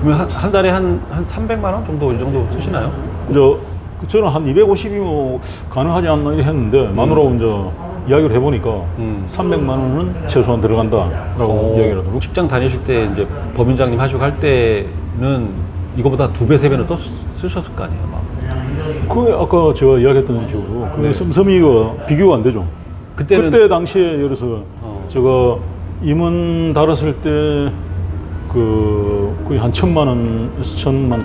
그러면 한 달에 한 300만 원 정도 이 정도 쓰시나요? 저는 한 250이면 가능하지 않나 이렇게 했는데 마누라하고 이제 이야기를 해보니까 300만 원은 최소한 들어간다라고 이야기를 하더라고요. 직장 다니실 때 이제 법인장님 하시고 할 때는 이거보다 2배, 3배는 쓰셨을 거 아니에요? 막. 그 아까 제가 이야기했던 식으로 그 네. 씀씀이가 비교가 안 되죠. 그때 당시에 예를 들어서 제가 임원 달았을 때 거의 한 1,000만 원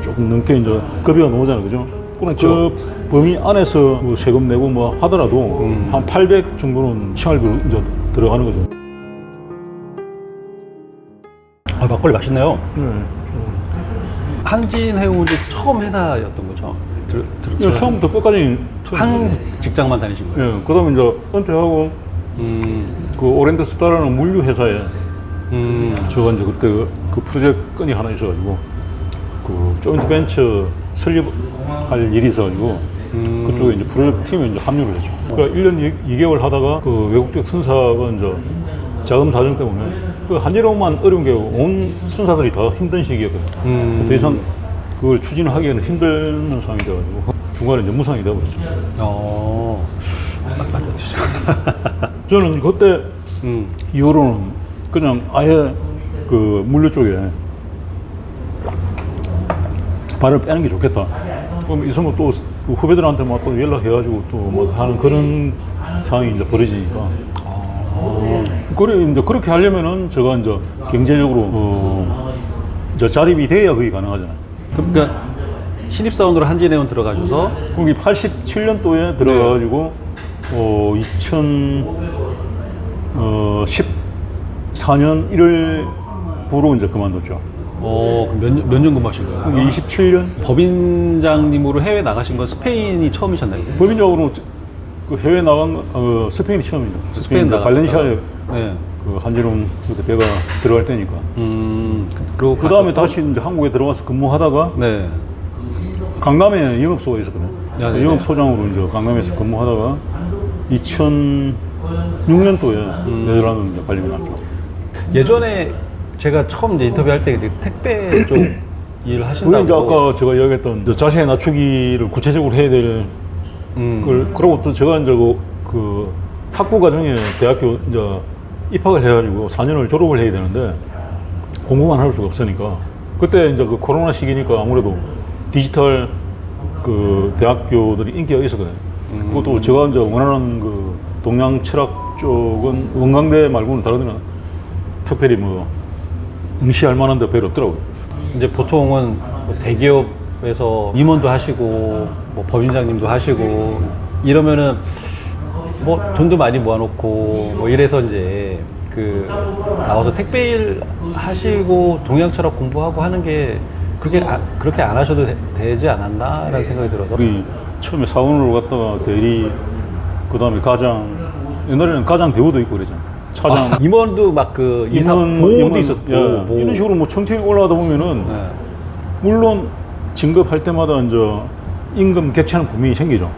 조금 넘게 이제 급여가 나오잖아요, 그죠? 그렇죠. 그 범위 안에서 뭐 세금 내고 뭐 하더라도 한 800 정도는 생활비로 이제 들어가는 거죠. 아, 막걸리 맛있네요. 네. 한진해운이 처음 회사였던 거죠? 처음부터 끝까지 한 직장만 다니신 거예요? 예, 그다음에 이제 은퇴하고 그 오랜드 스타라는 물류 회사에 제가 이제 그때 그 프로젝트 건이 하나 있어가지고 그 조인트 벤처 설립할 일이 있어가지고 그쪽에 이제 프로젝트 팀에 이제 합류를 했죠. 그러니까 1년 2개월 하다가 그 외국적 순사가 이제 자금 사정 때문에 그 한진해운만 어려운 게 온 순사들이 다 힘든 시기였거든요. 더 이상 그걸 추진하기에는 힘든 상황이 돼가지고 중간에 이제 무상이 돼버렸죠. 저는 그때 이후로는 그냥 아예 그 물류 쪽에 발을 빼는 게 좋겠다. 그럼 있으면 또 그 후배들한테 막 또 연락해가지고 또 뭐 하는 그런 상황이 이제 벌어지니까. 그래 이제 그렇게 하려면은 제가 이제 경제적으로 이제 자립이 돼야 그게 가능하잖아요. 그러니까 신입사원으로 한진해운 들어가셔서 거기 87년도에 들어가가지고 2014년 1월부로 이제 그만뒀죠. 몇 년 근무하신 거예요? 그게 27년 법인장님으로 해외 나가신 건 스페인이 처음이셨나요? 법인적으로 그 해외 나간 스페인이 처음이죠. 스페인 나갔다. 발렌시아에 네. 그 한진해운 그때 배가 들어갈 때니까. 그리고 그 다음에 다시 이제 한국에 들어가서 근무하다가 네. 강남에 영업소가 있었거든요. 야, 네네. 영업소장으로 이제 강남에서 근무하다가 2006년도에 네덜란드 이제 발령이 났죠. 예전에 제가 처음 이제 인터뷰할 때 이제 택배 쪽 일을 하신다고. 그게 이제 아까 제가 이야기했던 이제 자세히 낮추기를 구체적으로 해야 될 걸, 그리고 또 제가 이제 그 학부 과정에 대학교 이제 입학을 해가지고 4년을 졸업을 해야 되는데 공부만 할 수가 없으니까 그때 이제 그 코로나 시기니까 아무래도 디지털 그 대학교들이 인기가 있었거든요. 그것도 제가 이제 원하는 그 동양 철학 쪽은 원광대 말고는 다른 데는 특별히 뭐 응시할 만한 데 별로 없더라고요. 이제 보통은 뭐 대기업에서 임원도 하시고 뭐 법인장님도 하시고 이러면은 뭐 돈도 많이 모아놓고 뭐 이래서 이제 그 나와서 택배 일 하시고 동양 철학 공부하고 하는 게 그렇게 안 하셔도 되지 않았나라는 생각이 들어서. 우리 처음에 사원으로 갔다가 대리, 그 다음에 가장, 옛날에는 가장 대우도 있고 그랬잖아요. 차장. 임원도 막 그 이사 보호도 있었고 뭐. 이런 식으로 뭐 천천히 올라가다 보면은 네. 물론 진급할 때마다 이제 임금 격차는 분명히 생기죠.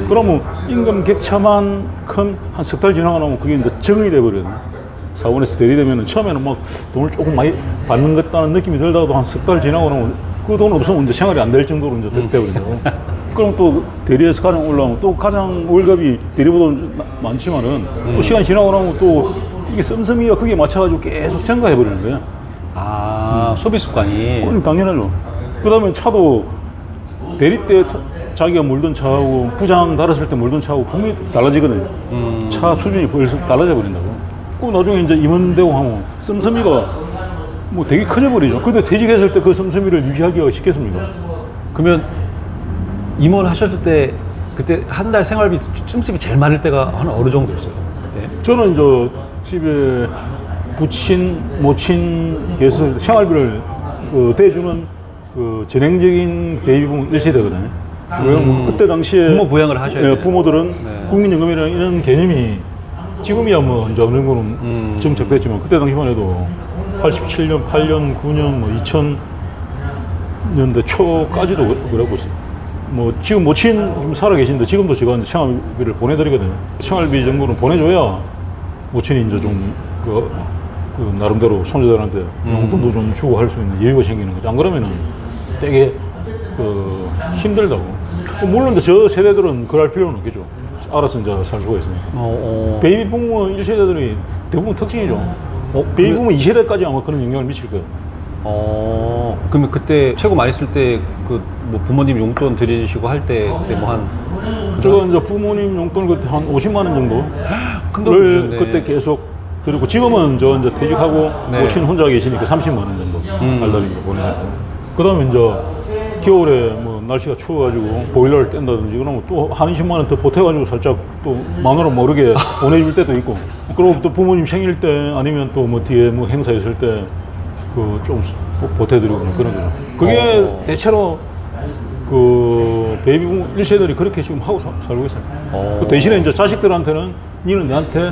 그러면 임금 격차만큼 한 석 달 지나고 나면 그게 이제 정이 돼버려요. 사원에서 대리되면은 처음에는 막 돈을 조금 많이 받는 것 같다는 느낌이 들다가도 한 석 달 지나고 나면 그 돈 없으면 이제 생활이 안 될 정도로 이제 돼버리죠. 그럼 또 대리에서 가장 올라오면 또 가장 월급이 대리보다 많지만은 또 시간이 지나고 나면 또 이게 씀씀이가 그게 맞춰가지고 계속 증가해버리는 거예요. 소비 습관이. 그건 당연하죠. 그 다음에 차도 대리 때 자기가 몰던 차하고 부장 달았을 때 몰던 차하고 분명히 달라지거든요. 차 수준이 벌써 달라져 버린다고. 그럼 나중에 이제 임원되고 하면 씀씀이가 뭐 되게 커져버리죠. 근데 퇴직했을 때 그 씀씀이를 유지하기가 쉽겠습니까? 그러면 임원 하셨을 때 그때 한 달 생활비 씀씀이 제일 많을 때가 한 어느 정도였어요? 그때? 저는 이제 집에 부친, 모친 계속 생활비를 대주는 그 전행적인 베이비붐 1세대거든요. 왜냐면 그때 당시에 부모 부양을 하셔야 돼요. 부모들은 네. 국민연금이라는 이런 개념이 지금이야 뭐 이제 어느 정도는 정착됐지만 그때 당시만 해도 87년, 8년, 9년, 뭐 2000년대 초까지도 그러고 뭐 지금 모친 살아 계신데 지금도 제가 이제 생활비를 보내드리거든요. 생활비 정도는 보내줘야 모친이 이제 좀 그 나름대로 손자들한테 용돈도 좀 주고 할 수 있는 여유가 생기는 거죠. 안 그러면은 되게 그 힘들다고. 물론 저 세대들은 그럴 필요는 없겠죠. 알아서 이제 살 수가 있으니까. 베이비 부모 1세대들이 대부분 특징이죠. 베이비 부모 2세대까지 아마 그런 영향을 미칠 거예요. 그러면 그때 최고 많이 쓸 때 그 뭐 부모님 용돈 드리시고 할 때 그때 뭐 한 제가 이제 부모님 용돈 그때 한 50만 원 정도 큰 돈을 를 주셨네. 그때 계속 드리고 지금은 저 이제 퇴직하고 네. 모친 혼자 계시니까 30만 원 정도 달달이니까 보내고 그다음에 이제 겨울에 뭐 날씨가 추워가지고 보일러를 뗀다든지 그러면 또 한 20만 원 더 보태가지고 살짝 또 마누라 모르게 보내줄 때도 있고 그리고 또 부모님 생일 때 아니면 또 뭐 뒤에 뭐 행사 있을 때 그 좀 보태드리고 그런 거죠. 그게 대체로 그 베이비 부모 1세들이 그렇게 지금 하고 살고 있어요. 그 대신에 이제 자식들한테는 니는 내한테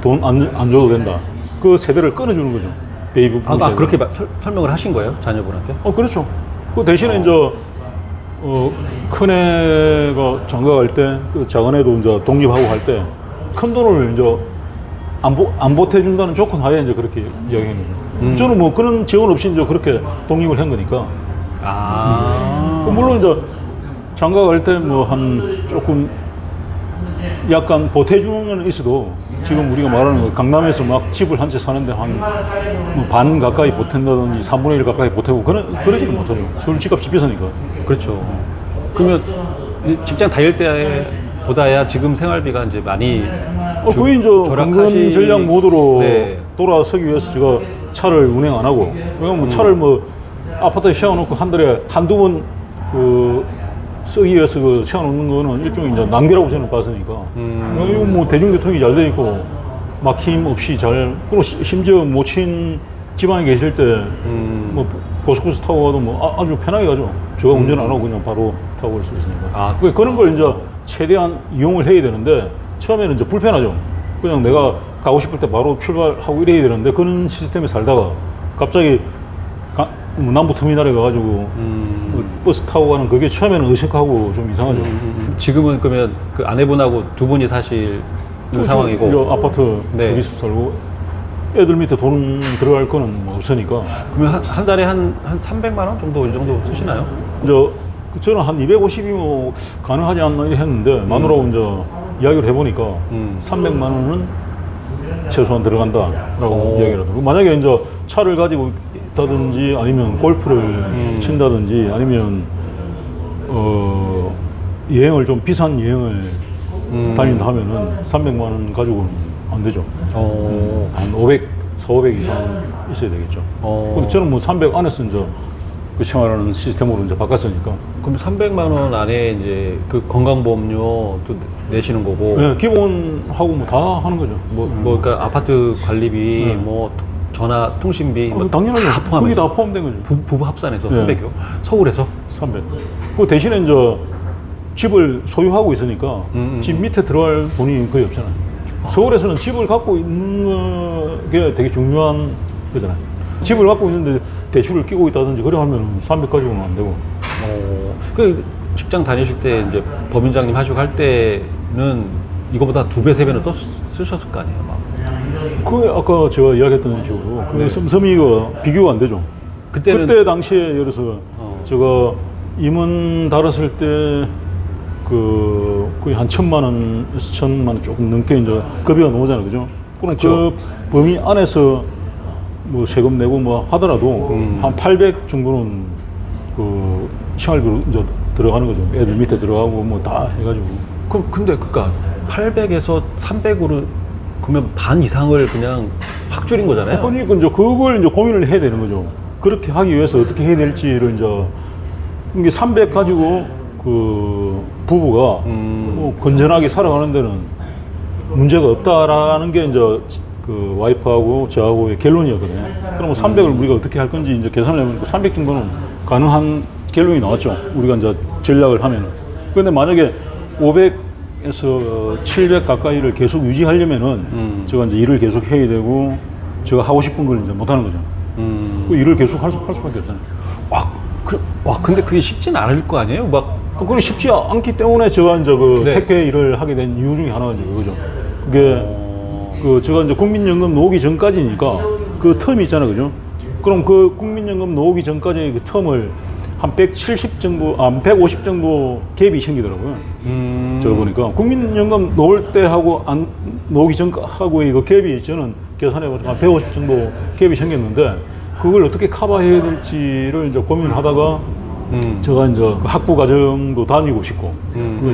돈 안 줘도 된다. 그 세대를 끊어주는 거죠. 베이비 부모 세대. 그렇게 설명을 하신 거예요? 자녀분한테? 그렇죠. 그 대신에 이제 큰애가 장가 갈 때, 그 작은애도 이제 독립하고 할 때 큰 돈을 이제 안 보태준다는 조건 하에 이제 그렇게 이야기하는 거죠. 저는 뭐 그런 지원 없이 이제 그렇게 독립을 한 거니까. 물론 이제 장가 갈 때 뭐 한 조금 약간 보태주는 건 있어도 지금 우리가 말하는 거 강남에서 막 집을 한 채 사는데 한 반 가까이 보탠다든지 3분의 1 가까이 보태고 그러지는 못하죠. 서울 집값이 비싸니까. 그렇죠. 그러면 직장 다닐 때보다야 지금 생활비가 이제 많이 거의 이제 강건 전략 모드로 돌아서기 위해서 제가 차를 운행 안 하고 왜냐면 차를 뭐 아파트에 세워놓고 한 달에 한두 번 그 쓰기 위해서 그 세워놓는 거는 일종의 이제 낭비라고 저는 봤으니까. 이거 뭐 대중교통이 잘 돼 있고 막힘 없이 잘, 그리고 심지어 모친 지방에 계실 때 뭐 고속버스 타고 가도 뭐 아주 편하게 가죠. 제가 운전 안 하고 그냥 바로 타고 갈 수 있으니까. 그런 걸 이제 최대한 이용을 해야 되는데 처음에는 이제 불편하죠. 그냥 내가 가고 싶을 때 바로 출발하고 이래야 되는데 그런 시스템에 살다가 갑자기 남부터미널에 가가지고 버스 타고 가는 그게 처음에는 어색하고 좀 이상하죠. 지금은 그러면 그 아내분하고 두 분이 사실 상황이고 이 아파트 여기서 살고 애들 밑에 돈 들어갈 거는 뭐 없으니까. 그러면 한 달에 한 300만 원 정도 이 정도 쓰시나요? 저는 한 250이면 가능하지 않나 이렇게 했는데 마누라하고 이제 이야기를 해보니까 300만 원은 최소한 들어간다라고 이야기를 하더라고요. 만약에 이제 차를 가지고 있다든지 아니면 골프를 친다든지 아니면 여행을 좀 비싼 여행을 다닌다 하면은 300만 원 가지고는 안 되죠. 한 400 이상 있어야 되겠죠. 근데 저는 뭐 300 안에서 이제 그 생활하는 시스템으로 이제 바꿨으니까. 그럼 300만 원 안에 이제 그 건강보험료도 내시는 거고. 네, 기본하고 뭐 다 하는 거죠. 그러니까 아파트 관리비, 뭐 전화, 통신비, 뭐 당연하죠. 다 포함해서. 거기 다 포함된 거죠. 부부 합산해서 네. 300요? 서울에서? 300. 그 대신에 이제 집을 소유하고 있으니까 집 밑에 들어갈 돈이 거의 없잖아요. 서울에서는 집을 갖고 있는 게 되게 중요한 거잖아요. 집을 갖고 있는데 대출을 끼고 있다든지 그래 하면 300 가지고는 안 되고. 그 직장 다니실 때 이제 법인장님 하시고 할 때는 이거보다 2배, 3배는 쓰셨을 거 아니에요, 막. 그 아까 제가 이야기했던 식으로 그 섬섬이가 비교가 안 되죠. 그때 당시에 예를 들어서 제가 임원 달았을 때 그 거의 한 1,000만 원, 1,000만 원 조금 넘게 이제 급여가 나오잖아요, 그죠? 그럼 그 범위 안에서 뭐 세금 내고 뭐 하더라도 한 800 정도는 그 생활비로 이제 들어가는 거죠. 애들 밑에 들어가고 뭐 다 해가지고. 그럼 근데 그니까 800에서 300으로 그러면 반 이상을 그냥 확 줄인 거잖아요. 그러니까 이제 그걸 이제 고민을 해야 되는 거죠. 그렇게 하기 위해서 어떻게 해야 될지를 이제 이게 300 가지고 그 부부가 뭐 건전하게 살아가는 데는 문제가 없다라는 게 이제 그 와이프하고 저하고의 결론이었거든요. 그럼 300을 우리가 어떻게 할 건지 이제 계산을 해보니까 300 정도는 가능한 결론이 나왔죠. 우리가 이제 전략을 하면은. 그런데 만약에 500에서 700 가까이를 계속 유지하려면은 제가 이제 일을 계속 해야 되고 제가 하고 싶은 걸 이제 못 하는 거죠. 그 일을 계속 할 수밖에 없잖아요. 근데 그게 쉽진 않을 거 아니에요? 그게 쉽지 않기 때문에 제가 이제 그 택배 일을 하게 된 이유 중에 하나가 이제 그거죠. 그게 제가 이제 국민연금 나오기 전까지니까 그 텀이 있잖아요, 그죠? 그럼 그 국민연금 나오기 전까지 그 텀을 한 170 정도, 150 정도 갭이 생기더라고요. 제가 보니까 국민연금 나올 때 하고 안 나오기 전하고의 그 갭이 저는 계산해가지고 한 150 정도 갭이 생겼는데 그걸 어떻게 커버해야 될지를 이제 고민하다가 제가 이제 그 학부 과정도 다니고 싶고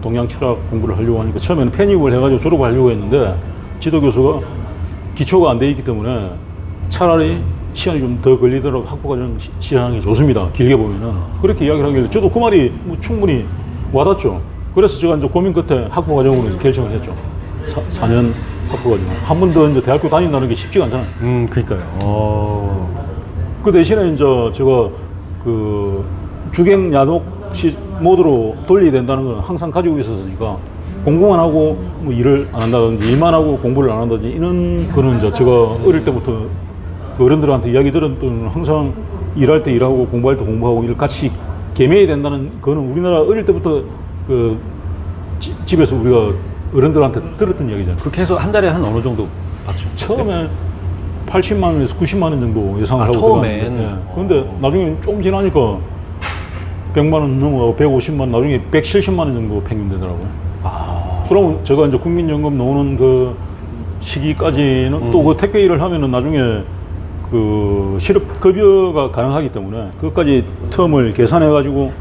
동양 철학 공부를 하려고 하니까 처음에는 편입을 해가지고 졸업을 하려고 했는데 지도 교수가 기초가 안 돼 있기 때문에 차라리 시간이 좀 더 걸리더라도 학부 과정 시간이 좋습니다. 길게 보면은 그렇게 이야기를 하길래 저도 그 말이 뭐 충분히 와닿죠. 그래서 제가 이제 고민 끝에 학부 과정으로 결정을 했죠. 4년 학부 과정. 한 번 더 이제 대학교 다닌다는 게 쉽지가 않잖아요. 그러니까요. 그 대신에 이제 제가 그 주갱 야독 모드로 돌려야 된다는 건 항상 가지고 있었으니까 공부만 하고 뭐 일을 안 한다든지 일만 하고 공부를 안 한다든지 이런 거는 이제 제가 어릴 때부터 그 어른들한테 이야기 들었던 항상 일할 때 일하고 공부할 때 공부하고 이를 같이 겸해야 된다는 거는 우리나라 어릴 때부터 그 집에서 우리가 어른들한테 들었던 이야기잖아요. 그렇게 해서 한 달에 한 어느 정도 받죠? 처음에 80만 원에서 90만 원 정도 예상을 하고 처음엔? 들어갔는데 그런데 나중에 좀 지나니까 100만 원 넘어가고 150만 원 나중에 170만 원 정도 평균 되더라고요. 그러면 제가 이제 국민연금 나오는 그 시기까지는 또 그 택배 일을 하면은 나중에 그 실업급여가 가능하기 때문에 그것까지 텀을 계산해가지고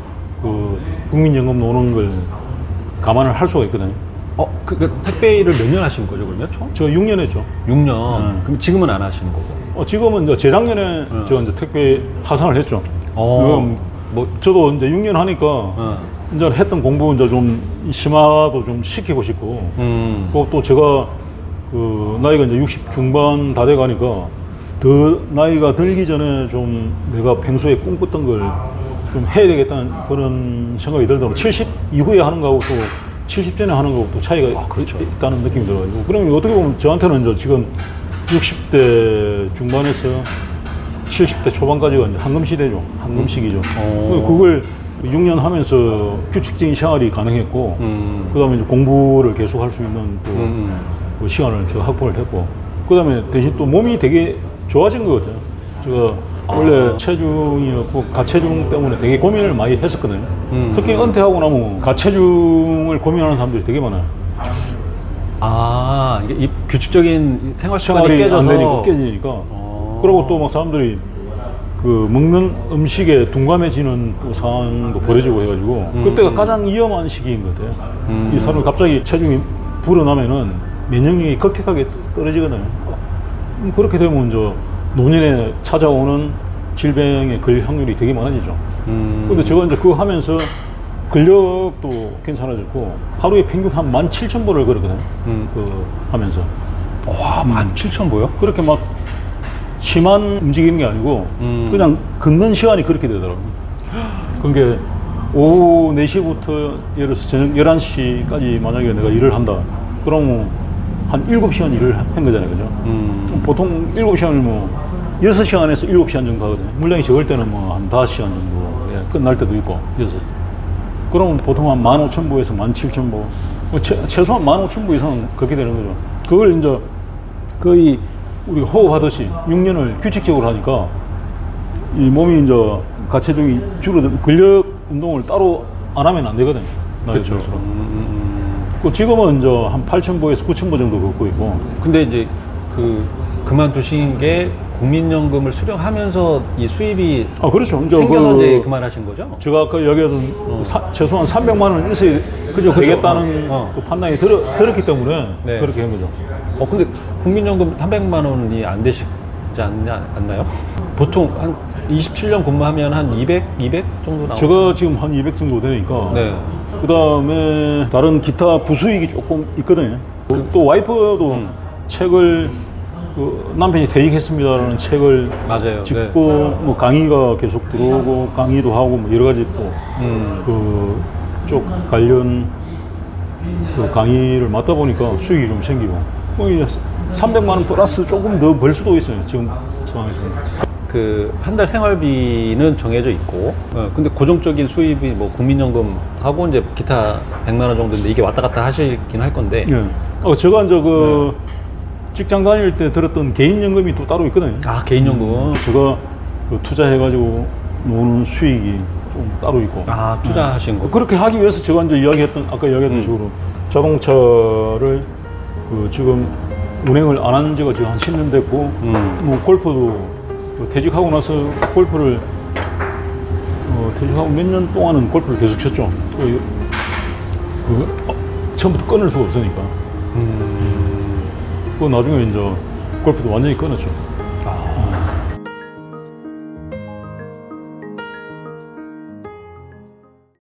그 국민연금 나오는 걸 감안을 할 수가 있거든요. 그 택배 일을 몇 년 하신 거죠, 그러면? 총? 저 6년 했죠. 6년. 그럼 지금은 안 하시는 거고? 지금은 이제 재작년에 제가 이제 택배 하산을 했죠. 그럼 뭐, 저도 이제 6년 하니까 이제 했던 공부 이제 좀 심화도 좀 시키고 싶고 또 제가 그 나이가 이제 60 중반 다 돼 가니까 더 나이가 들기 전에 좀 내가 평소에 꿈꿨던 걸 좀 해야 되겠다는 그런 생각이 들더라고요. 70 이후에 하는 거하고 또 70 전에 하는 거하고 또 차이가 그렇죠. 있다는 느낌이 들어가지고 그러면 어떻게 보면 저한테는 이제 지금 60대 중반에서 70대 초반까지가 이제 황금 시대죠. 황금 시기죠. 그걸 6년 하면서 규칙적인 생활이 가능했고, 그 다음에 이제 공부를 계속 할 수 있는 또 그 시간을 제가 확보를 했고, 그 다음에 대신 또 몸이 되게 좋아진 것 같아요. 제가 원래 체중이었고, 가체중 때문에 되게 고민을 많이 했었거든요. 특히 은퇴하고 나면 가체중을 고민하는 사람들이 되게 많아요. 이게 이 규칙적인 생활 습관이 깨져서 안 되니까 깨지니까. 그리고 또 막 사람들이 그 먹는 음식에 둔감해지는 또 상황도 벌어지고 해가지고 그때가 가장 위험한 시기인 것 같아요. 이 사람이 갑자기 체중이 불어나면은 면역력이 급격하게 떨어지거든요. 그렇게 되면 이제 노년에 찾아오는 질병에 걸릴 확률이 되게 많아지죠. 근데 제가 이제 그거 하면서 근력도 괜찮아졌고 하루에 평균 한 17,000보를 걸었거든요. 그 하면서. 와, 17,000보요? 그렇게 막 심한 움직이는 게 아니고 그냥 걷는 시간이 그렇게 되더라고요. 그게 오후 4시부터 예를 들어서 저녁 11시까지 만약에 내가 일을 한다. 그러면 한 7시간 일을 한 거잖아요. 그죠? 보통 7시간을 뭐 6시간에서 7시간 정도 하거든요. 물량이 적을 때는 뭐 한 5시간 정도 끝날 때도 있고. 그래서 그러면 보통 한 15,000보에서 17,000보. 최소한 15,000보 이상은 그렇게 되는 거죠. 그걸 이제 거의 우리가 호흡하듯이 6년을 규칙적으로 하니까 이 몸이 이제 가체중이 줄어들 근력 운동을 따로 안 하면 안 되거든요. 그렇죠. 그 지금은 이제 한 8,000보에서 9,000보 정도 걷고 있고. 근데 이제 그만두신 게 국민연금을 수령하면서 이 수입이 그렇죠. 이제 생겨서 이제 그만하신 거죠? 제가 아까 이야기했던 최소한 300만 원 있어야 되겠다는 그 판단이 들었기 때문에 네. 그렇게 한 거죠. 근데 국민연금 300만 원이 안 되시지 않나요? 보통 한 27년 근무하면 한 200 정도 나오죠? 제가 지금 한 200 정도 되니까. 네. 그 다음에 다른 기타 부수익이 조금 있거든요. 또 와이프도 책을 남편이 퇴직했습니다라는 책을 맞아요. 찍고 네. 뭐 강의가 계속 들어오고 강의도 하고 뭐 여러 가지 또 그쪽 관련 그 강의를 맡다 보니까 수익이 좀 생기고 300만 원 플러스 조금 더 벌 수도 있어요. 지금 상황에서는. 한 달 생활비는 정해져 있고, 근데 고정적인 수입이 뭐 국민연금하고 이제 기타 100만 원 정도인데 이게 왔다 갔다 하시긴 할 건데. 예. 제가 이제 직장 다닐 때 들었던 개인연금이 또 따로 있거든요. 아, 개인연금. 제가 그 투자해가지고 모으는 수익이 좀 따로 있고. 아, 투자하신 거. 그렇게 하기 위해서 제가 이제 아까 이야기했던 식으로 자동차를 그 지금 운행을 안 하는 지가 지금 한 10년 됐고, 뭐 골프도 퇴직하고 나서 골프를 퇴직하고 몇 년 동안은 골프를 계속 쳤죠. 처음부터 끊을 수가 없으니까. 그 나중에 이제 골프도 완전히 끊었죠.